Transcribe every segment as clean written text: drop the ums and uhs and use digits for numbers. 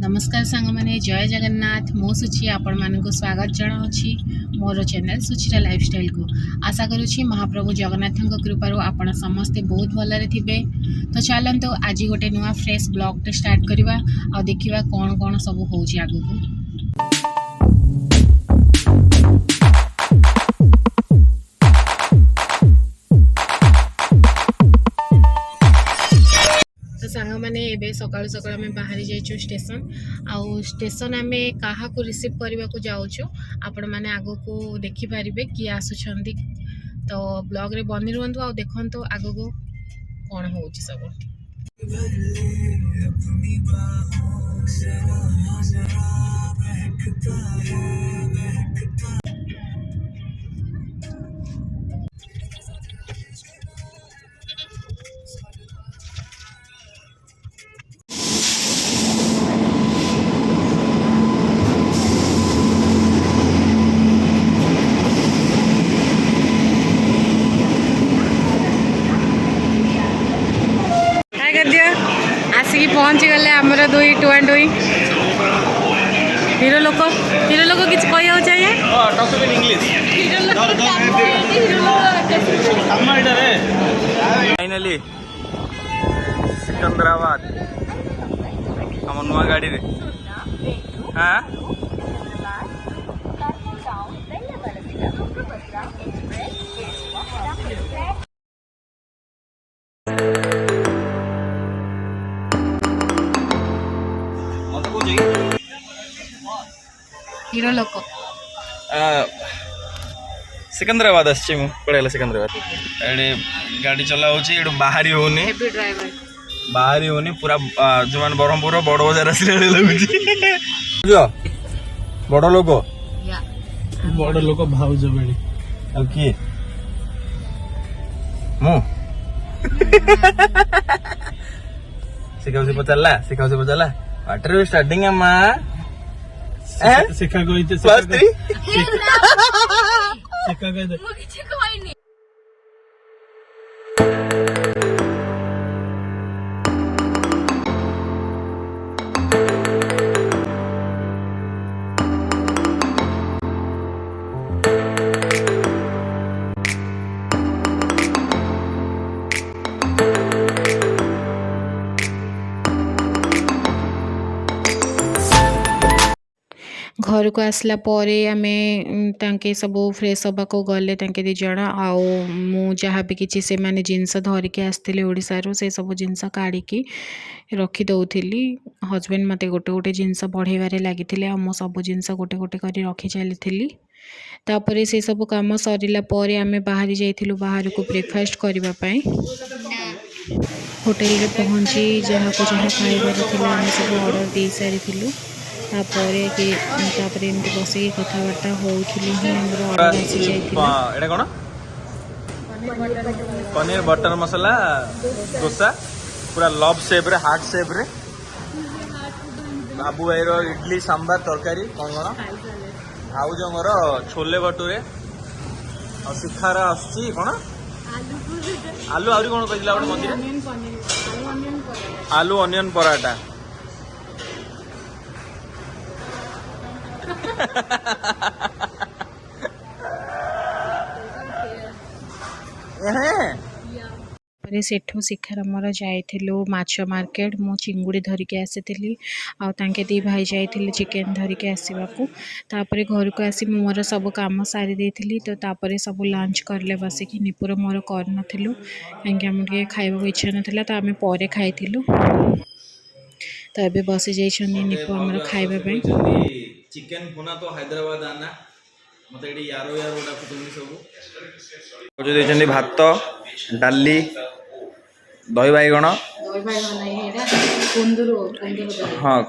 नमस्कार सांग मैंने जय जगन्नाथ मो सुची आपण मानक स्वागत जनावि मोर चैनल सुचिरा लाइफस्टाइल को आशा करुँची महाप्रभु जगन्नाथ कृपार आपण समस्ते बहुत भलरे थे। तो चलते आज गोटे नुआ फ्रेश ब्लॉग स्टार्ट करवा आ देखा कौन कौन सब हो आगू। तो सांग मैंने एबे सकाळु सकाळु आम बाहरी जाइछु स्टेशन आउ स्टेशन आम क्या रिसीव करने को जाऊँ आपण मैंने आगो को देखिपारे किए आसुंच। तो ब्लॉग रे बनी रुहतु आ देखु आगो को कौन हो सब। आसिक पहुँची गले आमर दुई टू एंड टुई हीरो लोक किसी कह चाहिए फाइनली सिकंदराबाद हम नुआ गाड़ी रे हाँ हीरो लोक सिकंदराबाद आसी पड़ेगा सिकंदराबाद एडे गाड़ी चला बाहरी होनी बाहरी होनी पूरा जो मैंने ब्रह्मपुर बड़ बजार आसला लगुच बड़ लोक भाउज बेड़ी किए मु पचारा वाटर स्टार्टिंग माँ शिखा घर को आसला आम तांके सब फ्रेश हवा को गले तांके दी जण आउ मु जहाँ भी किसी से माने जिनस धरिकी आसते ओडिशारू से सब जिनस काढ़ी रखी दौली। हजबैंड मते गोटे गोटे जिनस बढ़ेबारे लगी मु सब जिनस गोटे गोटे कर रखी चली तापर से सब काम सरला आम बाहरी जाइलु बाहर को ब्रेकफास्ट करने होटेल रे पहुँची जहाँ को जहाँ खाइबार थिला आम सब ऑर्डर दे सारी तापर एमती बस कथबार्ता होलु ऑर्डर आसी जाइए कौन पनीर बटर मसाला डोसा पूरा लव शेप रे हार्ट शेप रे बाबू भाई रो इडली सांबार तरकारी कौन कौन भाउजर छोले भटूरे और शिखार आसुची कौन आलू आहरी कौन कहला मझे आलू अनियन पराठा सेठू शिखार मोर जाइलु माछ मार्केट मु चिंगुड़ी धरिकी आसी आगे दी भाई जाइए चिकेन धरिकी आसवाकू तापर घर को आसी मोर सब कम सारी देती। तो तापर सब लंच करले बसिक निपुर मोर कर कहीं खाइबा इच्छा नाला तो आम पर खाई तो ये बसी जाइए निपु आम खाइबा चिकेन पुना तो हैदराबाद आना मत यारो यारो डाकुचंदी सब जो देचंदी भात डाली दही बैगण हाँ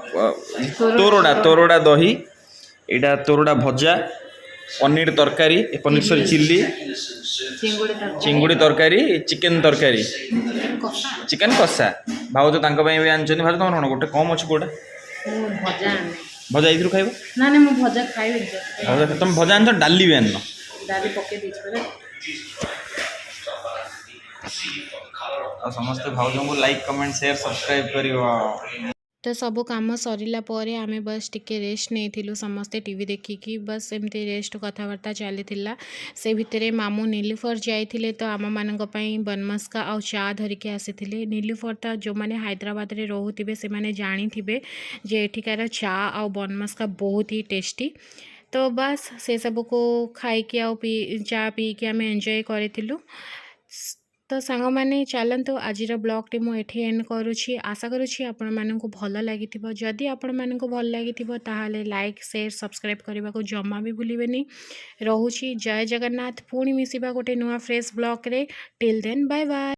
तोरड़ा दही यहाँ तोरड़ा भजा पनीर तरकारी पनीर सॉरी चिल्ली चिंगुड़ी तरकारी चिकेन तरकारी चिकेन कषा भाव तो भी आनी भाव तुम कौन गोटे कम अच्छे कौटा भजा ये खाइब ना ना भजा खाइबे तुम भजा आन डाली भी आन डाली पके समस्त भाउजों को लाइक कमेंट शेयर सब्सक्राइब करियो। तो सब कम सरला आमे बस टिके रेस्ट नहीं समस्ते टीवी देखिकी बस एमती रेस्ट कथबार्ता चली से भितर मामू नीलुफर जाइए तो आम मान बनमस्का आ चा धरिकी आसी नीलुफर तो जो मैंने हैदराबाद रे रोथे से मैंने जानी थे जे एठिकार चा आ बनमस्का बहुत ही टेस्टी। तो बस से सब को खाई आ पी चा पीकी आम एंजॉय करूँ। तो सांग मैंने चलतु आज ब्लॉग टी मुझे एंड करुँची आशा करुँची आपण मानक भल लगी जदि आपण मानक भल लगी लाइक शेयर सब्सक्राइब करने को जमा भी भूलें। रोची जय जगन्नाथ पुणी मिसिबा गोटे नुआ फ्रेश ब्लॉग रे टिल देन बाय बाय।